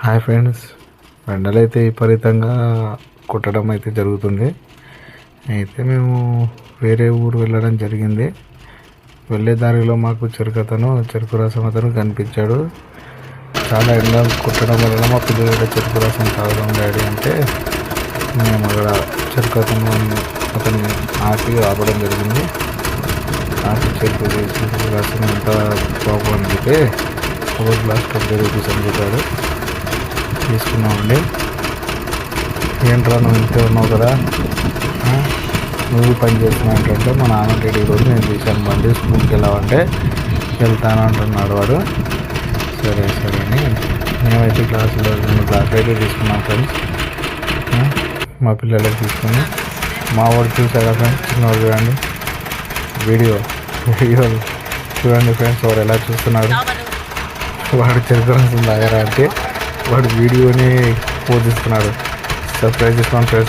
Hi friends, ఎండలైతే విపరీతంగా కొట్టడం అయితే జరుగుతుంది. అయితే మేము వేరే ఊరు వెళ్ళడం జరిగింది. వెళ్ళే దారిలో మాకు చెరుకు రసం అతను కనిపించాడు. చాలా ఎండ కొట్టడం వలన మా పిల్లలు చెరుకు రసం తాగుదాం డాడీ అంటే మేము అక్కడ చెరుకు అతను ఆపి ఆపడం జరిగింది. ఆపి చెరుకు రసం ఎంత బాబు అని చెప్పి ఒక గ్లాస్ 20 రూపీస్ అని చెప్పాడు. తీసుకున్నామండి. ఏంట్రా నువ్వు ఇంతే ఉన్నావు కదా, నువ్వు పని చేస్తున్నావు ఏంటంటే మా నాన్న డాడీ రోజు నేను తీసాను బండి స్కూల్కి వెళ్ళామంటే వెళ్తాను అంటున్నాడు వాడు. సరే సరే అని మేమైతే క్లాసులో 2 గ్లాసులు అయితే తీసుకున్నాం ఫ్రెండ్స్. మా పిల్లలకి తీసుకుని మా వాడు చూసారా ఫ్రెండ్స్, చిన్నవాడు చూడండి వీడియో చూడండి ఫ్రెండ్స్, వాడు ఎలా చూస్తున్నాడు. వాడు చెరుకు రసం తాగరా అంటే వాడు వీడియోని పోజిస్తున్నాడు. సబ్స్క్రైబ్ చేసుకోండి ఫ్రెండ్స్.